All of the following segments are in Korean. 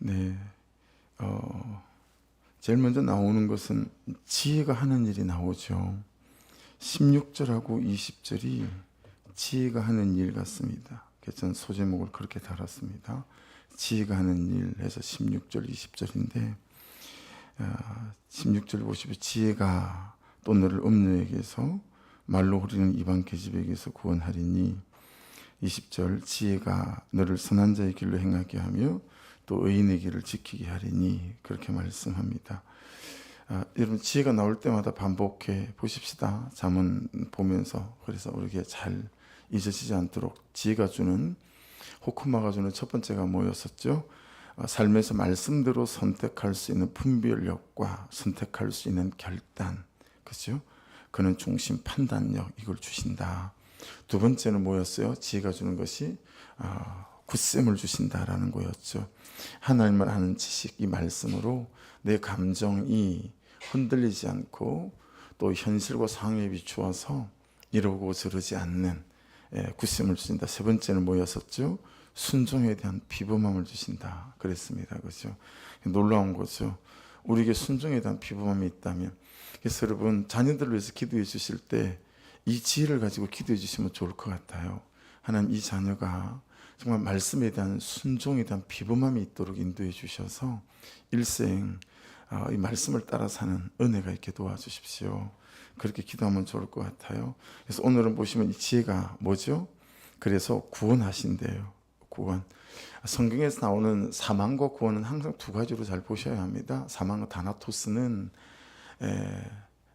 네, 제일 먼저 나오는 것은 지혜가 하는 일이 나오죠. 16절하고 20절이 지혜가 하는 일 같습니다. 그래서 저는 소제목을 그렇게 달았습니다. 지혜가 하는 일 해서 16절, 20절인데 16절 보시면 지혜가 또 너를 음녀에게서 말로 흐리는 이방 계집에게서 구원하리니 20절 지혜가 너를 선한 자의 길로 행하게 하며 또 의인의 길을 지키게 하리니 그렇게 말씀합니다. 여러분 지혜가 나올 때마다 반복해 보십시다. 잠언 보면서. 그래서 우리에게 잘 잊어지지 않도록 지혜가 주는 호크마가 주는 첫 번째가 뭐였었죠? 삶에서 말씀대로 선택할 수 있는 분별력과 선택할 수 있는 결단, 그렇죠? 그는 중심 판단력 이걸 주신다. 두 번째는 뭐였어요? 지혜가 주는 것이 굳셈을 주신다라는 거였죠. 하나님을 아는 지식, 이 말씀으로 내 감정이 흔들리지 않고 또 현실과 상황에 비추어서 이러고 저러지 않는 굳셈을 주신다. 세 번째는 뭐였었죠? 순종에 대한 비범함을 주신다. 그랬습니다. 그렇죠? 놀라운 거죠. 우리에게 순종에 대한 비범함이 있다면. 그래서 여러분 자녀들을 위해서 기도해 주실 때 이 지혜를 가지고 기도해 주시면 좋을 것 같아요. 하나님 이 자녀가 정말 말씀에 대한 순종에 대한 비범함이 있도록 인도해 주셔서 일생 이 말씀을 따라 사는 은혜가 있게 도와주십시오. 그렇게 기도하면 좋을 것 같아요. 그래서 오늘은 보시면 이 지혜가 뭐죠? 그래서 구원하신대요. 구원. 성경에서 나오는 사망과 구원은 항상 두 가지로 잘 보셔야 합니다. 사망과 다나토스는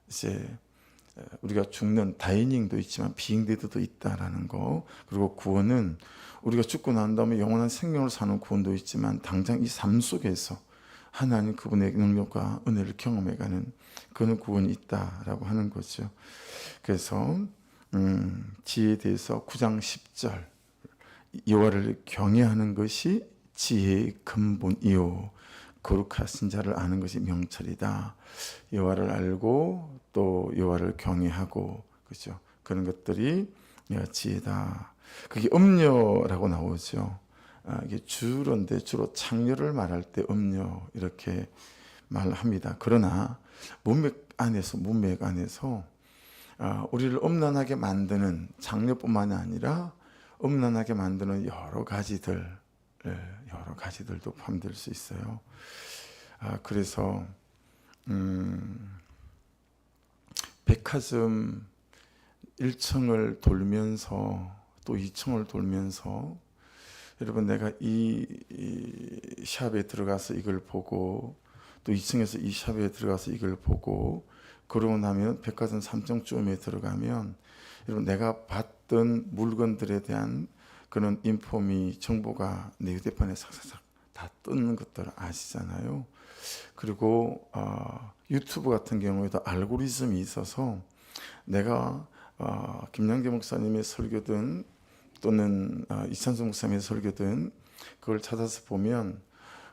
이제 우리가 죽는 다이닝도 있지만 비잉데드도 있다라는 거. 그리고 구원은 우리가 죽고 난 다음에 영원한 생명을 사는 구원도 있지만 당장 이 삶 속에서 하나님 그분의 능력과 은혜를 경험해가는 그런 구원이 있다라고 하는 거죠. 그래서 지혜에 대해서 9장 10절 여호와를 경외하는 것이 지혜의 근본이요 거룩하신 자를 아는 것이 명철이다. 여호와를 알고 또 여호와를 경외하고 그렇죠. 그런 것들이 지혜다. 그게 음녀라고 나오죠. 이게 주로인데 주로 창녀를 말할 때 음녀 이렇게 말합니다. 그러나 문맥 안에서 우리를 음란하게 만드는 창녀뿐만이 아니라 음란하게 만드는 여러 가지들도 포함될 수 있어요. 그래서 백화점 1층을 돌면서 또 2층을 돌면서 여러분 내가 이 샵에 들어가서 이걸 보고 또 2층에서 이 샵에 들어가서 이걸 보고 그러고 나면 백화점 3층쯤에 들어가면 여러분 내가 봤던 물건들에 대한 그런 정보가 내 휴대폰에 삭삭삭 다 뜨는 것들 아시잖아요. 그리고 유튜브 같은 경우에도 알고리즘이 있어서 내가 김양재 목사님의 설교든 또는 이찬수 목사님의 설교든 그걸 찾아서 보면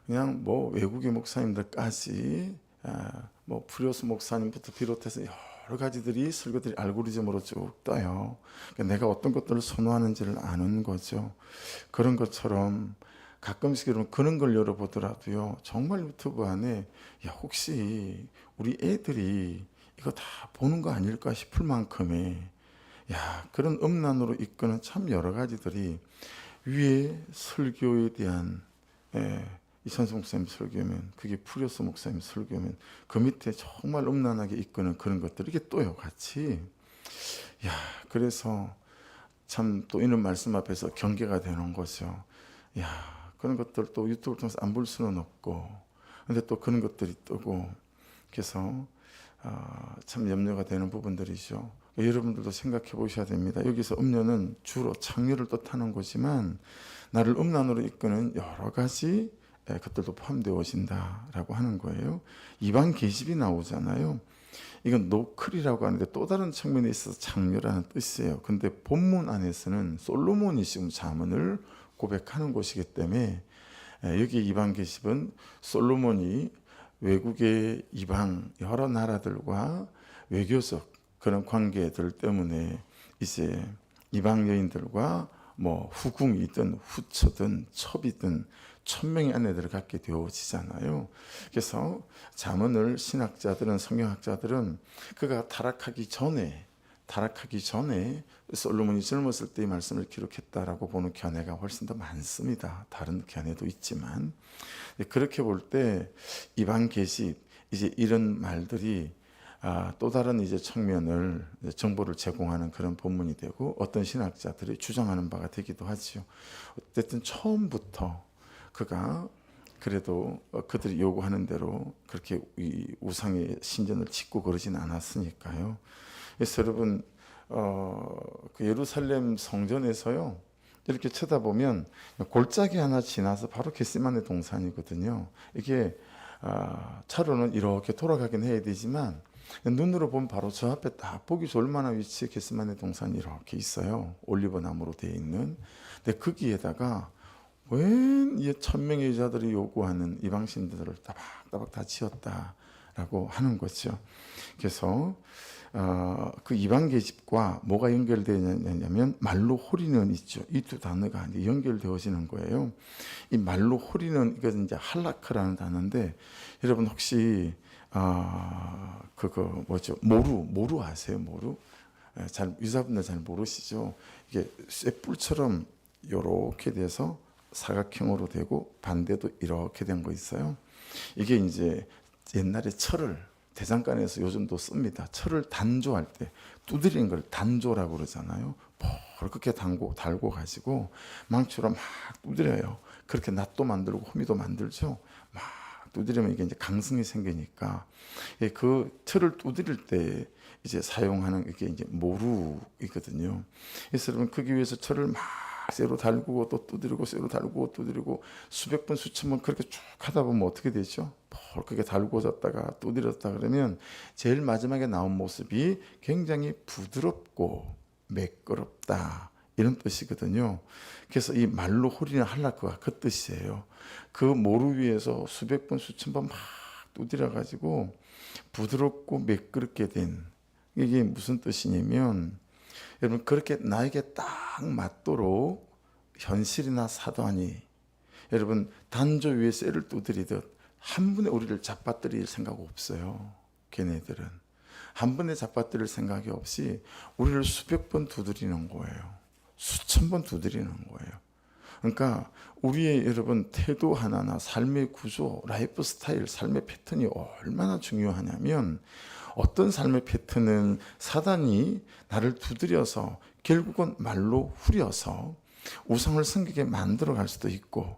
그냥 뭐 외국의 목사님들까지 뭐 프리오스 목사님부터 비롯해서 여러 가지들이 설교들이 알고리즘으로 쭉 떠요. 그러니까 내가 어떤 것들을 선호하는지를 아는 거죠. 그런 것처럼 가끔씩 여러분 그런 걸 열어보더라도요. 정말 유튜브 안에 혹시 우리 애들이 이거 다 보는 거 아닐까 싶을 만큼의 그런 음란으로 이끄는 참 여러 가지들이 위에 설교에 대한 이찬수 목사님 설교면 그게 프리오스 목사님 설교면 그 밑에 정말 음란하게 이끄는 그런 것들이 이게 또요 같이 그래서 참 또 이런 말씀 앞에서 경계가 되는 거죠. 그런 것들 또 유튜브를 통해서 안 볼 수는 없고 근데 또 그런 것들이 뜨고 그래서 참 염려가 되는 부분들이죠. 여러분들도 생각해 보셔야 됩니다. 여기서 음녀는 주로 창녀를 뜻하는 거지만 나를 음란으로 이끄는 여러 가지 것들도 포함되어진다라고 하는 거예요. 이방 계집이 나오잖아요. 이건 노클이라고 하는데 또 다른 측면에 있어서 창녀라는 뜻이에요. 근데 본문 안에서는 솔로몬이 지금 잠언을 고백하는 곳이기 때문에 여기 이방 계집은 솔로몬이 외국의 이방 여러 나라들과 외교적 그런 관계들 때문에 이제 이방 여인들과 뭐 후궁이든 후처든 첩이든 1000명의 아내들을 갖게 되어지잖아요. 그래서 잠언을 신학자들은, 성경학자들은 그가 타락하기 전에 솔로몬이 젊었을 때의 말씀을 기록했다라고 보는 견해가 훨씬 더 많습니다. 다른 견해도 있지만 그렇게 볼 때 이방 계집 이제 이런 말들이 또 다른 이제 측면을 정보를 제공하는 그런 본문이 되고 어떤 신학자들이 주장하는 바가 되기도 하지요. 어쨌든 처음부터 그가 그래도 그들이 요구하는 대로 그렇게 이 우상의 신전을 짓고 그러진 않았으니까요. 그래서 여러분 그 예루살렘 성전에서요 이렇게 쳐다보면 골짜기 하나 지나서 바로 겟세마네 동산이거든요. 이게 차로는 이렇게 돌아가긴 해야 되지만 눈으로 보면 바로 저 앞에 딱 보기 좋을 만한 위치에 겟세마네 동산이 이렇게 있어요. 올리브 나무로 되어 있는. 근데 거기에다가 웬 1000명의 여자들이 요구하는 이방신들을 따박따박 다 지었다라고 하는 거죠. 그래서 그 이방 계집과 뭐가 연결되냐면 말로 호리는 있죠. 이 두 단어가 이제 연결되어지는 거예요. 이 말로 호리는 이것은 이제 할라크라는 단어인데 여러분 혹시 그거 뭐죠? 모루 아세요? 모루? 잘 유사분들 잘 모르시죠? 이게 쇠뿔처럼 요렇게 돼서 사각형으로 되고 반대도 이렇게 된 거 있어요. 이게 이제 옛날에 철을 대장간에서 요즘도 씁니다. 철을 단조할 때 두드리는 걸 단조라고 그러잖아요. 그렇게 달고 가지고 망치로 막 두드려요. 그렇게 낫도 만들고 호미도 만들죠. 막 두드리면 이게 이제 강성이 생기니까 그 철을 두드릴 때 이제 사용하는 이게 이제 모루이거든요. 그래서 여러분 거기 위해서 철을 막 쇠로 달구고 또 두드리고 쇠로 달구고 두드리고 수백 번 수천 번 그렇게 쭉 하다 보면 어떻게 되죠? 그렇게 달구어졌다가 두드렸다 그러면 제일 마지막에 나온 모습이 굉장히 부드럽고 매끄럽다 이런 뜻이거든요. 그래서 이 말로 호리는 할라크가 그 뜻이에요. 그 모루 위에서 수백 번 수천 번 막 두드려 가지고 부드럽고 매끄럽게 된 이게 무슨 뜻이냐면 여러분 그렇게 나에게 딱 맞도록 현실이나 사도하니 여러분 단조 위에 쇠를 두드리듯 한 번에 우리를 잡아뜨릴 생각 없어요. 걔네들은 한 번에 잡아뜨릴 생각이 없이 우리를 수백 번 두드리는 거예요. 수천 번 두드리는 거예요. 그러니까 우리의 여러분 태도 하나나 삶의 구조, 라이프 스타일, 삶의 패턴이 얼마나 중요하냐면 어떤 삶의 패턴은 사단이 나를 두드려서 결국은 말로 후려서 우상을 섬기게 만들어 갈 수도 있고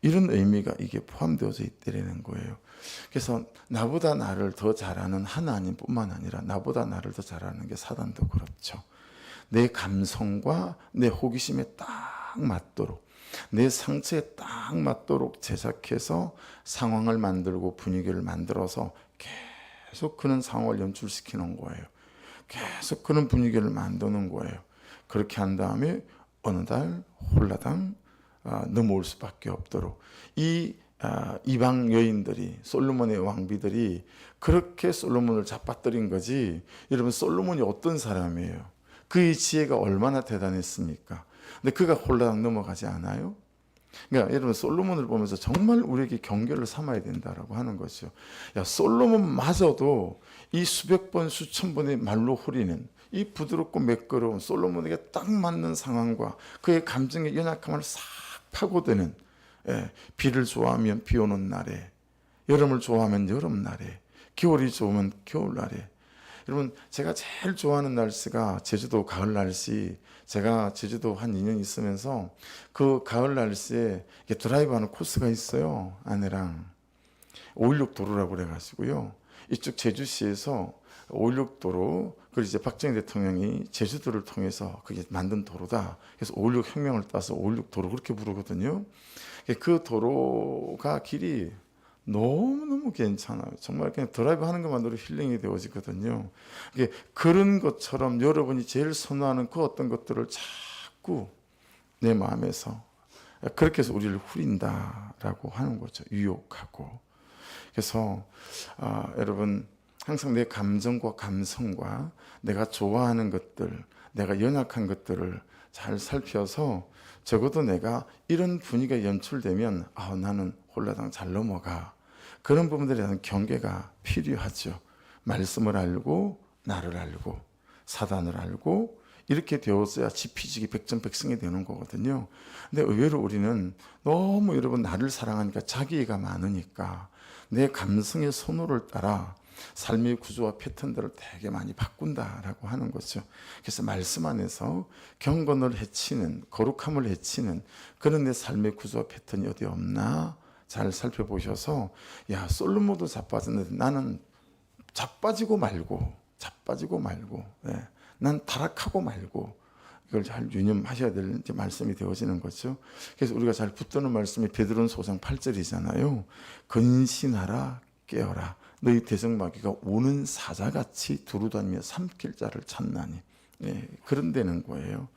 이런 의미가 이게 포함되어져 있다는 거예요. 그래서 나보다 나를 더 잘하는 하나님뿐만 아니라 나보다 나를 더 잘하는 게 사단도 그렇죠. 내 감성과 내 호기심에 딱 맞도록 내 상처에 딱 맞도록 제작해서 상황을 만들고 분위기를 만들어서 계속 그런 상황을 연출시키는 거예요. 계속 그런 분위기를 만드는 거예요. 그렇게 한 다음에 어느 날 홀라당 넘어올 수밖에 없도록 이 이방 여인들이 솔로몬의 왕비들이 그렇게 솔로몬을 잡아뜨린 거지. 여러분 솔로몬이 어떤 사람이에요? 그의 지혜가 얼마나 대단했습니까? 근데 그가 홀라당 넘어가지 않아요? 그러니까 여러분 솔로몬을 보면서 정말 우리에게 경계를 삼아야 된다라고 하는 거죠. 야 솔로몬마저도 이 수백 번 수천 번의 말로 후리는 이 부드럽고 매끄러운 솔로몬에게 딱 맞는 상황과 그의 감정의 연약함을 싹 파고드는 비를 좋아하면 비 오는 날에 여름을 좋아하면 여름날에 겨울이 좋으면 겨울날에 여러분 제가 제일 좋아하는 날씨가 제주도 가을 날씨. 제가 제주도 한 2년 있으면서 그 가을 날씨에 드라이브하는 코스가 있어요. 아내랑 516 도로라고 그래가지고요. 이쪽 제주시에서 516 도로 그리고 이제 박정희 대통령이 제주도를 통해서 그게 만든 도로다. 그래서 516 혁명을 따서 516 도로 그렇게 부르거든요. 그 도로가 길이 너무너무 괜찮아요. 정말 그냥 드라이브 하는 것만으로 힐링이 되어지거든요. 그런 것처럼 여러분이 제일 선호하는 그 어떤 것들을 자꾸 내 마음에서 그렇게 해서 우리를 후린다라고 하는 거죠. 유혹하고. 그래서 여러분 항상 내 감정과 감성과 내가 좋아하는 것들, 내가 연약한 것들을 잘 살펴서 적어도 내가 이런 분위기가 연출되면 나는 홀라당 잘 넘어가. 그런 부분들에 대한 경계가 필요하죠. 말씀을 알고 나를 알고 사단을 알고 이렇게 되었어야 지피지기 백전백승이 되는 거거든요. 근데 의외로 우리는 너무 여러분 나를 사랑하니까 자기애가 많으니까 내 감성의 선호를 따라 삶의 구조와 패턴들을 되게 많이 바꾼다라고 하는 거죠. 그래서 말씀 안에서 경건을 해치는, 거룩함을 해치는 그런 내 삶의 구조와 패턴이 어디 없나 잘 살펴보셔서 솔로몬도 자빠졌는데 나는 자빠지고 말고 난 타락하고 말고 이걸 잘 유념하셔야 될 말씀이 되어지는 거죠. 그래서 우리가 잘 붙드는 말씀이 베드로전서 5장 8절이잖아요. 근신하라 깨어라 너희 대적마귀가 우는 사자같이 두루다니며 삼킬 자를 찾나니. 그런 데는 거예요.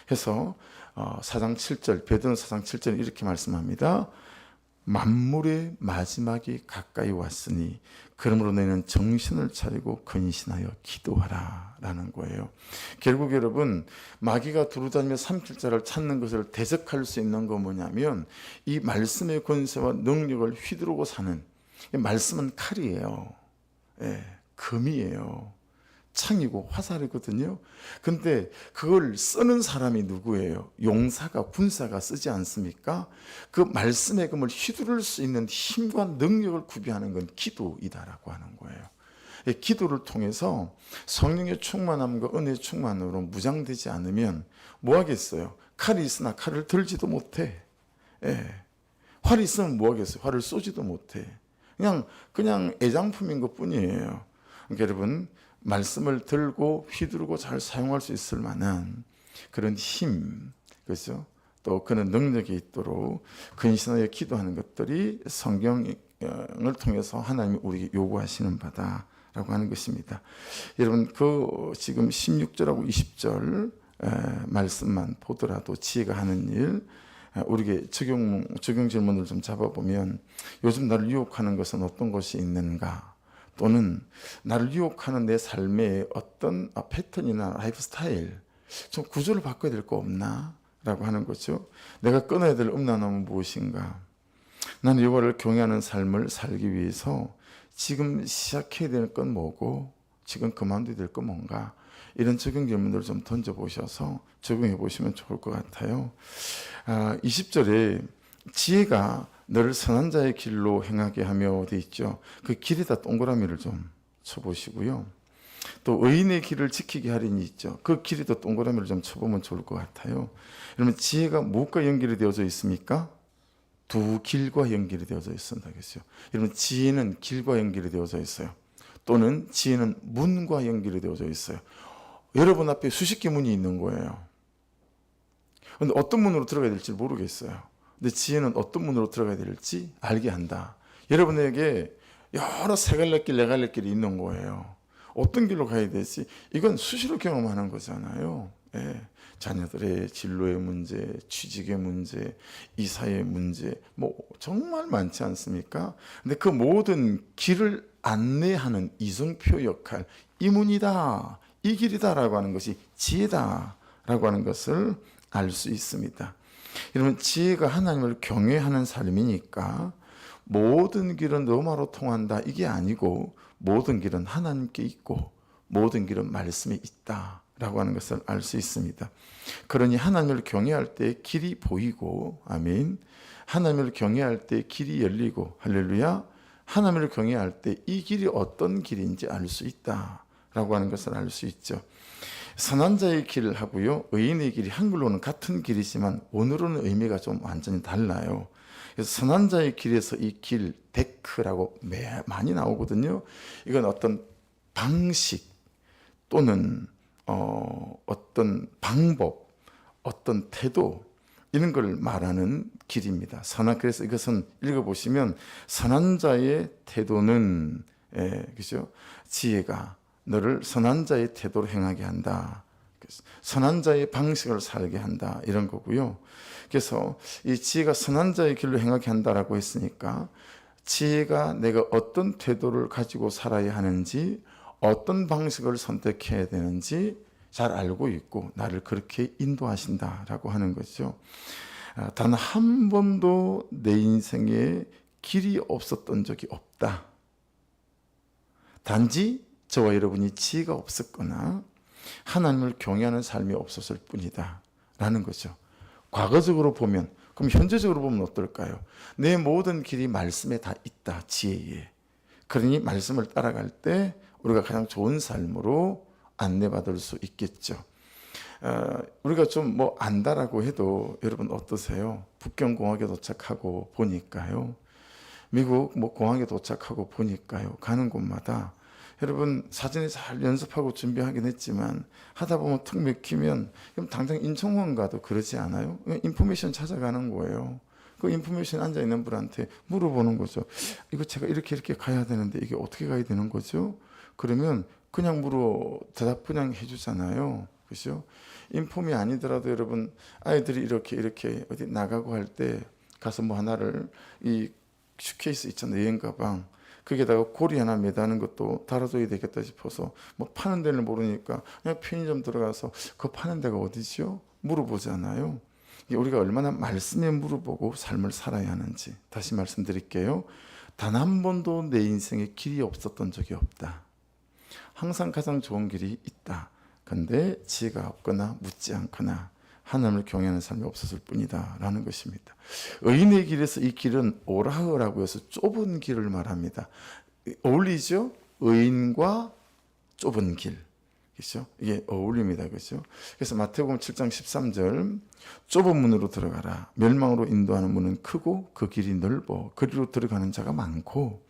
그래서 4장 7절 베드로전서 4장 7절 이렇게 말씀합니다. 만물의 마지막이 가까이 왔으니 그러므로 너희는 정신을 차리고 근신하여 기도하라 라는 거예요. 결국 여러분 마귀가 두루다니며 삼킬 자를 찾는 것을 대적할 수 있는 건 뭐냐면 이 말씀의 권세와 능력을 휘두르고 사는, 말씀은 칼이에요. 금이에요. 창이고 화살이거든요. 근데 그걸 쓰는 사람이 누구예요? 용사가, 군사가 쓰지 않습니까? 그 말씀의 금을 휘두를 수 있는 힘과 능력을 구비하는 건 기도이다라고 하는 거예요. 기도를 통해서 성령의 충만함과 은혜의 충만으로 무장되지 않으면 뭐 하겠어요? 칼이 있으나 칼을 들지도 못해. 활이 있으면 뭐 하겠어요? 활을 쏘지도 못해. 그냥 애장품인 것 뿐이에요. 그러니까 여러분 말씀을 들고 휘두르고 잘 사용할 수 있을 만한 그런 힘, 그렇죠? 또 그런 능력이 있도록 근신하여 기도하는 것들이 성경을 통해서 하나님이 우리에게 요구하시는 바다라고 하는 것입니다. 여러분 그 지금 16절하고 20절 말씀만 보더라도 지혜가 하는 일, 우리에게 적용 질문을 좀 잡아보면 요즘 나를 유혹하는 것은 어떤 것이 있는가? 또는 나를 유혹하는 내 삶의 어떤 패턴이나 라이프 스타일, 좀 구조를 바꿔야 될 거 없나? 라고 하는 거죠. 내가 끊어야 될 음란함은 무엇인가? 나는 여호와를 경외하는 삶을 살기 위해서 지금 시작해야 될 건 뭐고 지금 그만둬야 될 건 뭔가? 이런 적용 질문들을 좀 던져보셔서 적용해 보시면 좋을 것 같아요. 20절에 지혜가 너를 선한 자의 길로 행하게 하며 되어 있죠. 그 길에다 동그라미를 좀 쳐보시고요. 또 의인의 길을 지키게 하리니 있죠. 그 길에도 동그라미를 좀 쳐보면 좋을 것 같아요. 그러면 지혜가 무엇과 연결이 되어져 있습니까? 두 길과 연결이 되어져 있습니다. 그렇죠? 여러분 지혜는 길과 연결이 되어져 있어요. 또는 지혜는 문과 연결이 되어져 있어요. 여러분 앞에 수십 개 문이 있는 거예요. 그런데 어떤 문으로 들어가야 될지 모르겠어요. 근데 지혜는 어떤 문으로 들어가야 될지 알게 한다. 여러분에게 여러 세 갈래 길, 네 갈래 길이 있는 거예요. 어떤 길로 가야 될지 이건 수시로 경험하는 거잖아요. 자녀들의 진로의 문제, 취직의 문제, 이사의 문제, 뭐 정말 많지 않습니까? 근데 그 모든 길을 안내하는 이정표 역할, 이 문이다, 이 길이다라고 하는 것이 지혜다라고 하는 것을 알 수 있습니다. 여러분 지혜가 하나님을 경외하는 삶이니까 모든 길은 로마로 통한다 이게 아니고 모든 길은 하나님께 있고 모든 길은 말씀에 있다라고 하는 것을 알 수 있습니다. 그러니 하나님을 경외할 때 길이 보이고 아멘. 하나님을 경외할 때 길이 열리고 할렐루야. 하나님을 경외할 때 이 길이 어떤 길인지 알 수 있다라고 하는 것을 알 수 있죠. 선한 자의 길을 하고요. 의인의 길이 한글로는 같은 길이지만 오늘은 의미가 좀 완전히 달라요. 그래서 선한 자의 길에서 이 길, 데크라고 많이 나오거든요. 이건 어떤 방식 또는 어떤 방법, 어떤 태도 이런 걸 말하는 길입니다. 그래서 이것은 읽어보시면 선한 자의 태도는 그죠? 지혜가 너를 선한 자의 태도로 행하게 한다. 선한 자의 방식을 살게 한다. 이런 거고요. 그래서 이 지혜가 선한 자의 길로 행하게 한다라고 했으니까 지혜가 내가 어떤 태도를 가지고 살아야 하는지 어떤 방식을 선택해야 되는지 잘 알고 있고 나를 그렇게 인도하신다라고 하는 거죠. 단 한 번도 내 인생에 길이 없었던 적이 없다. 단지 저와 여러분이 지혜가 없었거나 하나님을 경외하는 삶이 없었을 뿐이다 라는 거죠. 과거적으로 보면, 그럼 현재적으로 보면 어떨까요? 내 모든 길이 말씀에 다 있다, 지혜에. 그러니 말씀을 따라갈 때 우리가 가장 좋은 삶으로 안내받을 수 있겠죠. 우리가 좀 뭐 안다라고 해도 여러분 어떠세요? 북경공항에 도착하고 보니까요, 미국 뭐 공항에 도착하고 보니까요, 가는 곳마다 여러분 사전에 잘 연습하고 준비하긴 했지만 하다 보면 툭 맥히면 그럼 당장 인천공항 가도 그러지 않아요? 인포메이션 찾아가는 거예요. 그 인포메이션 앉아 있는 분한테 물어보는 거죠. 이거 제가 이렇게 가야 되는데 이게 어떻게 가야 되는 거죠? 그러면 그냥 대답 그냥 해주잖아요. 그죠? 인폼이 아니더라도 여러분 아이들이 이렇게 어디 나가고 할 때 가서 뭐 하나를 이 슈케이스 있잖아요. 여행 가방. 거기에다가 고리 하나 매다는 것도 달아줘야 되겠다 싶어서 뭐 파는 데를 모르니까 그냥 편의점 들어가서 그 파는 데가 어디죠? 물어보잖아요. 우리가 얼마나 말씀에 물어보고 삶을 살아야 하는지 다시 말씀드릴게요. 단 한 번도 내 인생에 길이 없었던 적이 없다. 항상 가장 좋은 길이 있다. 근데 지혜가 없거나 묻지 않거나 하나님을 경외하는 삶이 없었을 뿐이다 라는 것입니다. 의인의 길에서 이 길은 오라흐라고 해서 좁은 길을 말합니다. 어울리죠? 의인과 좁은 길. 그렇죠? 이게 어울립니다. 그렇죠? 그래서 마태복음 7장 13절, 좁은 문으로 들어가라. 멸망으로 인도하는 문은 크고 그 길이 넓어 그리로 들어가는 자가 많고,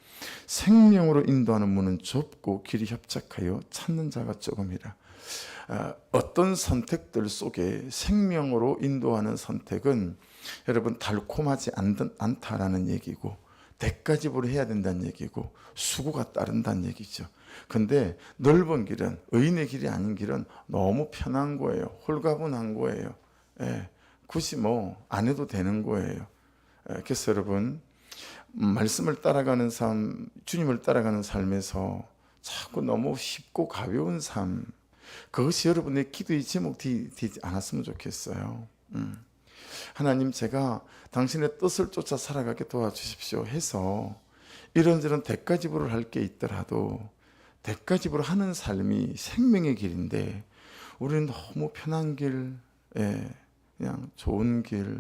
생명으로 인도하는 문은 좁고 길이 협착하여 찾는 자가 조금이라. 어떤 선택들 속에 생명으로 인도하는 선택은 여러분 달콤하지 않다라는 얘기고, 대가지불을 해야 된다는 얘기고, 수고가 따른다는 얘기죠. 근데 넓은 길은, 의인의 길이 아닌 길은 너무 편한 거예요. 홀가분한 거예요. 굳이 뭐 안 해도 되는 거예요. 그래서 여러분 말씀을 따라가는 삶, 주님을 따라가는 삶에서 자꾸 너무 쉽고 가벼운 삶, 그것이 여러분의 기도의 제목이 되지 않았으면 좋겠어요. 하나님, 제가 당신의 뜻을 쫓아 살아가게 도와주십시오 해서 이런저런 대가지불을 할 게 있더라도 대가지불을 하는 삶이 생명의 길인데 우리는 너무 편한 길, 그냥 좋은 길,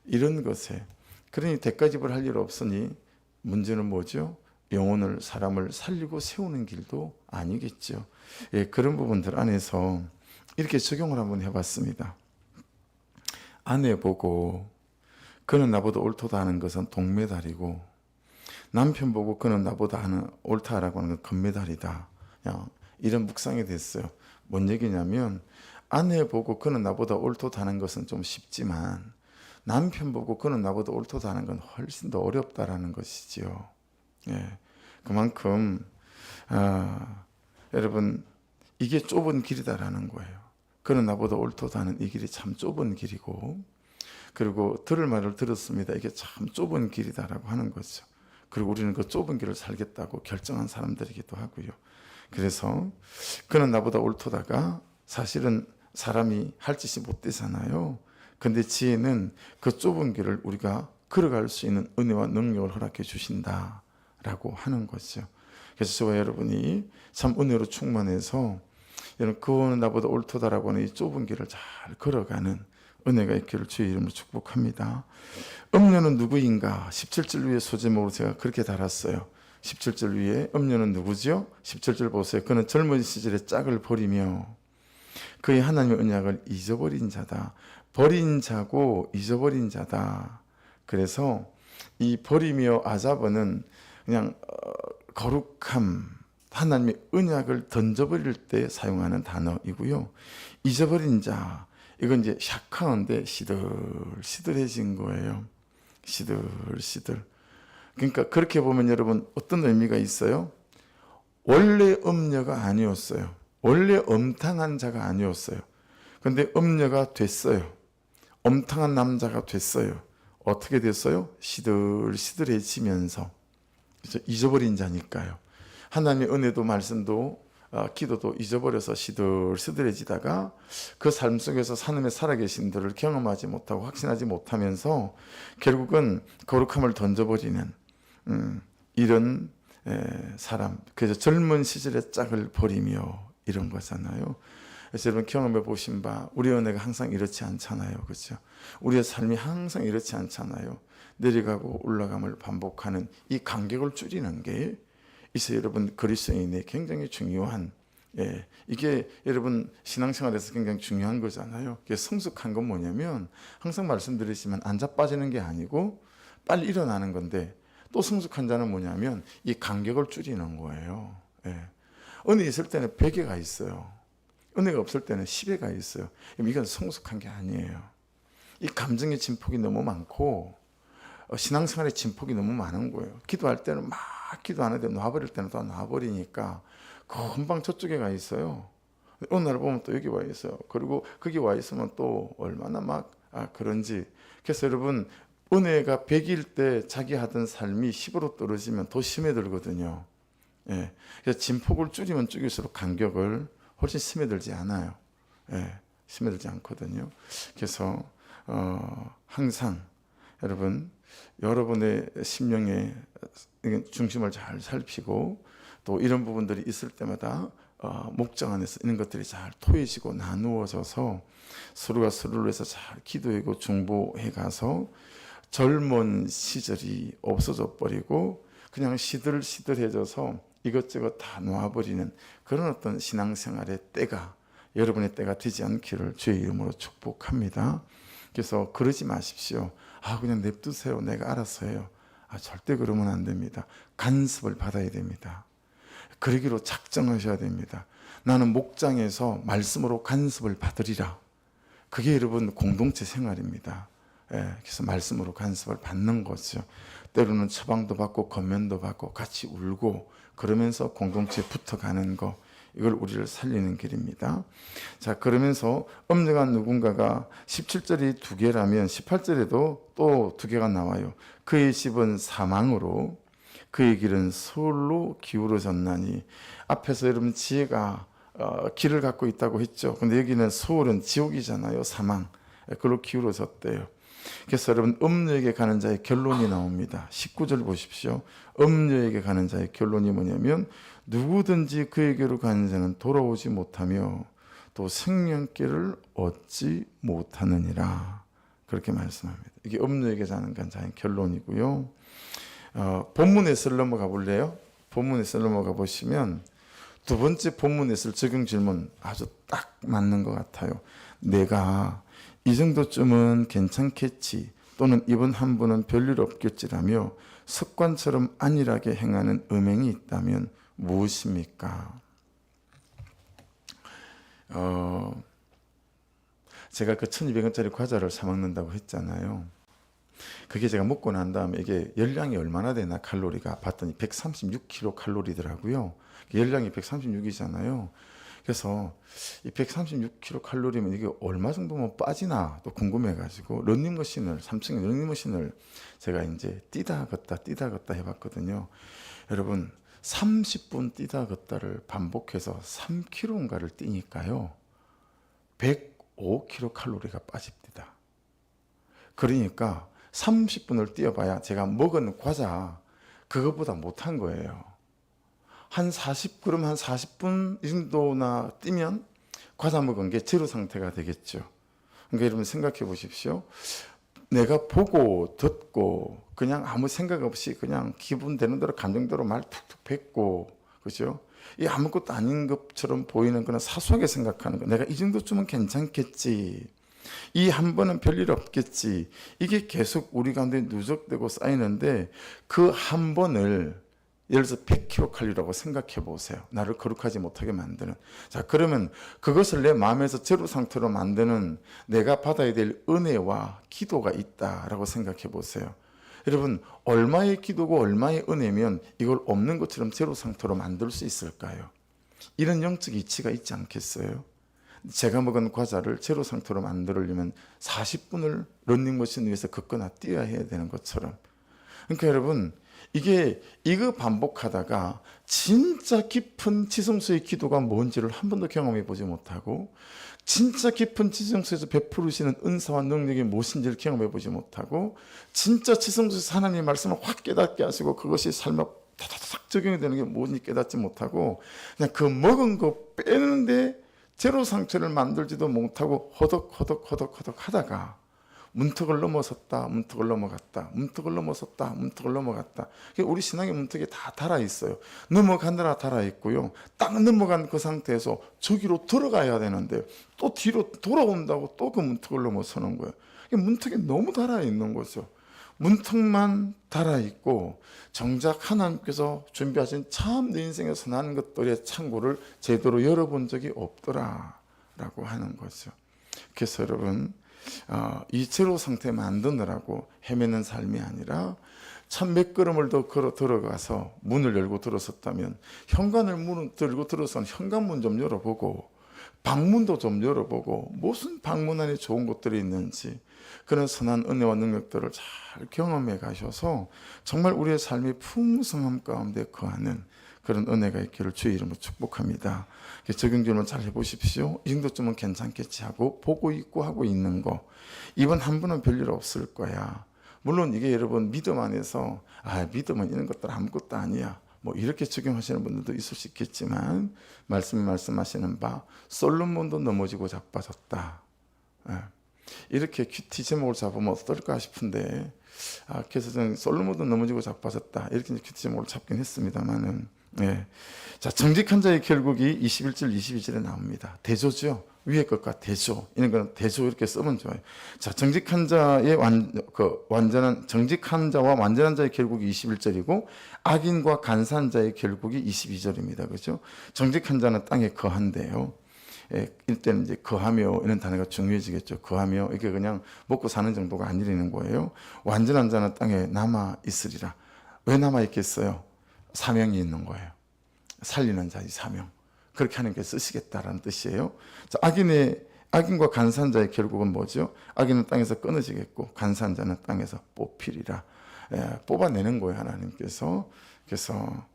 이런 것에, 그러니 대가지불을 할 일 없으니 문제는 뭐죠? 영혼을, 사람을 살리고 세우는 길도 아니겠죠. 그런 부분들 안에서 이렇게 적용을 한번 해봤습니다. 아내 보고 그는 나보다 옳도다 하는 것은 동메달이고, 남편 보고 그는 나보다 옳다라고 하는 건 금메달이다. 이런 묵상이 됐어요. 뭔 얘기냐면, 아내 보고 그는 나보다 옳도다 하는 것은 좀 쉽지만 남편 보고 그는 나보다 옳도다 하는 건 훨씬 더 어렵다라는 것이지요. 그만큼 여러분 이게 좁은 길이다라는 거예요. 그는 나보다 옳도다 하는 이 길이 참 좁은 길이고, 그리고 들을 말을 들었습니다. 이게 참 좁은 길이다라고 하는 거죠. 그리고 우리는 그 좁은 길을 살겠다고 결정한 사람들이기도 하고요. 그래서 그는 나보다 옳도다가 사실은 사람이 할 짓이 못 되잖아요. 근데 지혜는 그 좁은 길을 우리가 걸어갈 수 있는 은혜와 능력을 허락해 주신다라고 하는 거죠. 그래서 저와 여러분이 참 은혜로 충만해서 여러분 그는 나보다 옳도다라고 하는 이 좁은 길을 잘 걸어가는 은혜가 있기를 주의 이름으로 축복합니다. 음녀는 누구인가? 17절 위에 소제목으로 제가 그렇게 달았어요. 17절 위에 음녀는 누구죠? 17절 보세요. 그는 젊은 시절에 짝을 버리며 그의 하나님의 언약을 잊어버린 자다. 버린 자고 잊어버린 자다. 그래서 이 버리며 아자버는 그냥 거룩함, 하나님의 언약을 던져버릴 때 사용하는 단어이고요. 잊어버린 자, 이건 이제 샥하는데 시들시들해진 거예요. 시들시들. 그러니까 그렇게 보면 여러분 어떤 의미가 있어요? 원래 음녀가 아니었어요. 원래 엄탕한 자가 아니었어요. 그런데 음녀가 됐어요. 엄탕한 남자가 됐어요. 어떻게 됐어요? 시들시들해지면서. 그렇죠? 잊어버린 자니까요. 하나님의 은혜도 말씀도 기도도 잊어버려서 시들시들해지다가 그 삶 속에서 하나님의 살아계신 들을 경험하지 못하고 확신하지 못하면서 결국은 거룩함을 던져버리는 이런 사람, 그래서 젊은 시절의 짝을 버리며 이런 거잖아요. 그래서 여러분 경험해 보신 바 우리 은혜가 항상 이렇지 않잖아요. 그렇죠? 우리의 삶이 항상 이렇지 않잖아요. 내려가고 올라감을 반복하는 이 간격을 줄이는 게 있어요. 여러분 그리스도인의 굉장히 중요한 이게 여러분 신앙생활에서 굉장히 중요한 거잖아요. 성숙한 건 뭐냐면 항상 말씀드리지만 앉아 빠지는 게 아니고 빨리 일어나는 건데 또 성숙한 자는 뭐냐면 이 간격을 줄이는 거예요. 은혜 있을 때는 100개가 있어요. 은혜가 없을 때는 10회가 있어요. 이건 성숙한 게 아니에요. 이 감정의 진폭이 너무 많고 신앙생활의 진폭이 너무 많은 거예요. 기도할 때는 막 기도 안 해도 놔버릴 때는 또 놔버리니까 금방 저쪽에 가 있어요. 어느 날 보면 또 여기 와 있어요. 그리고 거기 와 있으면 또 얼마나 막 그런지. 그래서 여러분 은혜가 100일 때 자기 하던 삶이 10으로 떨어지면 더 심해들거든요. 그래서 진폭을 줄이면 줄일수록 간격을 훨씬 스며들지 않아요. 스며들지 않거든요. 그래서 항상 여러분 여러분의 심령의 중심을 잘 살피고 또 이런 부분들이 있을 때마다 목장 안에서 이런 것들이 잘 토해지고 나누어져서 서로가 서로를 위해서 잘 기도하고 중보해 가서 젊은 시절이 없어져 버리고 그냥 시들시들해져서 이것저것 다 놓아버리는 그런 어떤 신앙생활의 때가 여러분의 때가 되지 않기를 주의 이름으로 축복합니다. 그래서 그러지 마십시오. 그냥 냅두세요. 내가 알아서 해요. 절대 그러면 안 됩니다. 간섭을 받아야 됩니다. 그러기로 작정하셔야 됩니다. 나는 목장에서 말씀으로 간섭을 받으리라. 그게 여러분 공동체 생활입니다. 그래서 말씀으로 간섭을 받는 거죠. 때로는 처방도 받고 권면도 받고 같이 울고 그러면서 공동체에 붙어가는 거, 이걸 우리를 살리는 길입니다. 자, 그러면서 엄정한 누군가가 17절이 2개라면 18절에도 또 2개가 나와요. 그의 집은 사망으로 그의 길은 서울로 기울어졌나니. 앞에서 여러분 지혜가 길을 갖고 있다고 했죠. 근데 여기는 서울은 지옥이잖아요. 사망. 그걸로 기울어졌대요. 그래서 여러분 음녀에게 가는 자의 결론이 나옵니다. 19절 보십시오. 음녀에게 가는 자의 결론이 뭐냐면 누구든지 그에게로 가는 자는 돌아오지 못하며 또 생명길을 얻지 못하느니라. 그렇게 말씀합니다. 이게 음녀에게 가는 자의 결론이고요. 본문에서 넘어가 볼래요? 본문에서 넘어가 보시면 두 번째 본문에서 적용 질문 아주 딱 맞는 것 같아요. 내가 이 정도쯤은 괜찮겠지 또는 이번 한 번은 별일 없겠지라며 습관처럼 안일하게 행하는 음행이 있다면 무엇입니까? 제가 그 1200원짜리 과자를 사 먹는다고 했잖아요. 그게 제가 먹고 난 다음에 이게 열량이 얼마나 되나 칼로리가 봤더니 136kcal 칼로리더라고요. 열량이 136이잖아요. 그래서 이 136kcal 이게 얼마 정도면 빠지나 또 궁금해가지고 러닝머신을 3층에 러닝머신을 제가 이제 뛰다 걷다 해봤거든요. 여러분 30분 뛰다 걷다를 반복해서 3km인가를 뛰니까요 105kcal가 빠집니다. 그러니까 30분을 뛰어봐야 제가 먹은 과자 그것보다 못한 거예요. 한 40분 이 정도나 뛰면 과자 먹은 게 제로 상태가 되겠죠. 그러니까 여러분 생각해 보십시오. 내가 보고 듣고 그냥 아무 생각 없이 그냥 기분 되는 대로 감정대로 말 툭툭 뱉고 그죠? 이 아무것도 아닌 것처럼 보이는 거는 사소하게 생각하는 거. 내가 이 정도쯤은 괜찮겠지. 이 한 번은 별일 없겠지. 이게 계속 우리 가운데 누적되고 쌓이는데 그 한 번을 예를 들어서 100kcal라고 생각해 보세요. 나를 거룩하지 못하게 만드는. 자, 그러면 그것을 내 마음에서 제로 상태로 만드는 내가 받아야 될 은혜와 기도가 있다라고 생각해 보세요. 여러분, 얼마의 기도고 얼마의 은혜면 이걸 없는 것처럼 제로 상태로 만들 수 있을까요? 이런 영적 이치가 있지 않겠어요? 제가 먹은 과자를 제로 상태로 만들려면 40분을 러닝머신 위에서 걷거나 뛰어야 해야 되는 것처럼. 그러니까 여러분, 이거 반복하다가 진짜 깊은 지성소의 기도가 뭔지를 한 번도 경험해 보지 못하고, 진짜 깊은 지성소에서 베푸시는 은사와 능력이 무엇인지를 경험해 보지 못하고, 진짜 지성소에서 하나님의 말씀을 확 깨닫게 하시고 그것이 삶에 다다닥 적용이 되는 게 뭔지 깨닫지 못하고, 그냥 그 먹은 거 빼는데 제로 상태를 만들지도 못하고 허덕허덕 하다가 문턱을 넘어섰다, 문턱을 넘어갔다, 문턱을 넘어섰다, 문턱을 넘어갔다. 우리 신앙의 문턱이 다 달아 있어요. 넘어간다라 달아 있고요. 딱 넘어간 그 상태에서 저기로 들어가야 되는데 또 뒤로 돌아온다고 또 그 문턱을 넘어서는 거예요. 문턱이 너무 달아 있는 거죠. 문턱만 달아 있고 정작 하나님께서 준비하신 참 내 인생에 선한 것들의 창고를 제대로 열어본 적이 없더라라고 하는 거죠. 그래서 여러분, 이 제로 상태 만드느라고 헤매는 삶이 아니라 참 몇 걸음을 더 걸어 들어가서 문을 열고 들어섰다면, 현관을 문을 들고 들어서는 현관문 좀 열어보고 방문도 좀 열어보고 무슨 방문 안에 좋은 것들이 있는지 그런 선한 은혜와 능력들을 잘 경험해 가셔서 정말 우리의 삶이 풍성함 가운데 거하는 그런 은혜가 있기를 주의 이름으로 축복합니다. 적용 질문 잘 해보십시오. 이 정도쯤은 괜찮겠지 하고 보고 있고 하고 있는 거, 이번 한 번은 별일 없을 거야. 물론 이게 여러분 믿음 안에서 믿음은 이런 것들 아무것도 아니야, 뭐 이렇게 적용하시는 분들도 있을 수 있겠지만, 말씀하시는 바 솔로몬도 넘어지고 자빠졌다, 이렇게 큐티 제목을 잡으면 어떨까 싶은데, 그래서 저는 솔로몬도 넘어지고 자빠졌다 이렇게 큐티 제목을 잡긴 했습니다만은, 자, 정직한 자의 결국이 21절 22절에 나옵니다. 대조죠. 위에 것과 대조, 이런 거는 대조 이렇게 쓰면 좋아요. 자, 정직한 자의 정직한 자와 완전한 자의 결국이 21절이고 악인과 간사한 자의 결국이 22절입니다. 그렇죠? 정직한 자는 땅에 거한대요. 이때는 이제 거하며 이런 단어가 중요해지겠죠. 거하며, 이게 그냥 먹고 사는 정도가 아니라는 거예요. 완전한 자는 땅에 남아 있으리라. 왜 남아 있겠어요? 사명이 있는 거예요. 살리는 자의 사명. 그렇게 하나님께 쓰시겠다라는 뜻이에요. 자, 악인과 간사한 자의 결국은 뭐죠? 악인은 땅에서 끊어지겠고 간사한 자는 땅에서 뽑히리라. 뽑아내는 거예요, 하나님께서. 그래서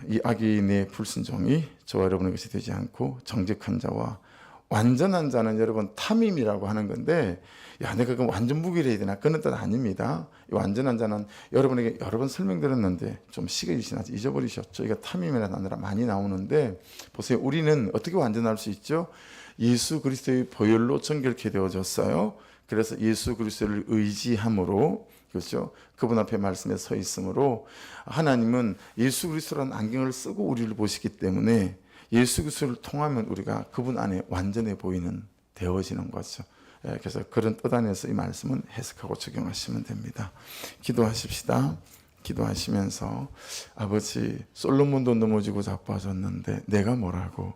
이 악인의 불순종이 저와 여러분의 것이 되지 않고 정직한 자와 완전한 자는 여러분 탐임이라고 하는 건데, 내가 그럼 완전 무기를 해야 되나? 그런 뜻 아닙니다. 완전한 자는 여러분에게 여러 번 설명드렸는데 좀 시기지나 잊어버리셨죠. 이거 탐임이라는 단어가 많이 나오는데, 보세요. 우리는 어떻게 완전할 수 있죠? 예수 그리스도의 보혈로 정결케 되어졌어요. 그래서 예수 그리스도를 의지함으로, 그렇죠? 그분 앞에 말씀에 서 있으므로 하나님은 예수 그리스도라는 안경을 쓰고 우리를 보시기 때문에 예수 그리스도를 통하면 우리가 그분 안에 완전해 보이는, 되어지는 거죠. 그래서 그런 뜻 안에서 이 말씀은 해석하고 적용하시면 됩니다. 기도하십시다. 기도하시면서, 아버지, 솔로몬도 넘어지고 자빠졌는데 내가 뭐라고,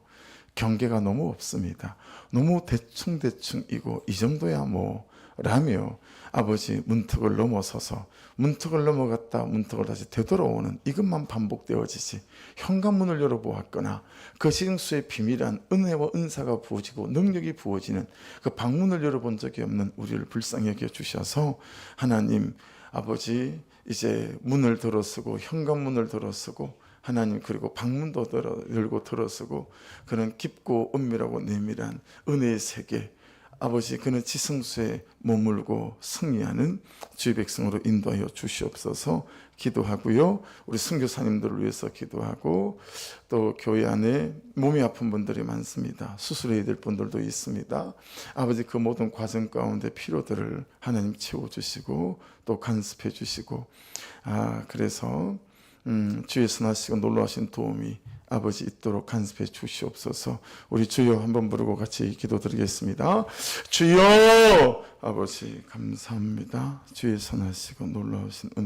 경계가 너무 없습니다. 너무 대충이고 이 정도야 뭐 라며 아버지 문턱을 넘어서서 문턱을 넘어갔다 문턱을 다시 되돌아오는 이것만 반복되어지지, 현관문을 열어보았거나 그 지성소의 비밀한 은혜와 은사가 부어지고 능력이 부어지는 그 방문을 열어본 적이 없는 우리를 불쌍히 여겨 주셔서, 하나님 아버지, 이제 문을 들어서고 현관문을 들어서고 하나님, 그리고 방문도 열고 들어서고 그런 깊고 은밀하고 내밀한 은혜의 세계, 아버지, 그는 지성소에 머물고 승리하는 주의 백성으로 인도하여 주시옵소서 기도하고요. 우리 선교사님들을 위해서 기도하고, 또 교회 안에 몸이 아픈 분들이 많습니다. 수술해야 될 분들도 있습니다. 아버지, 그 모든 과정 가운데 필요들을 하나님 채워주시고 또 간섭해 주시고, 그래서 주의 선하시고 놀라우신 도움이 아버지 있도록 간섭해 주시옵소서. 우리 주여 한번 부르고 같이 기도드리겠습니다. 주여, 아버지 감사합니다. 주의 선하시고 놀라우신 은혜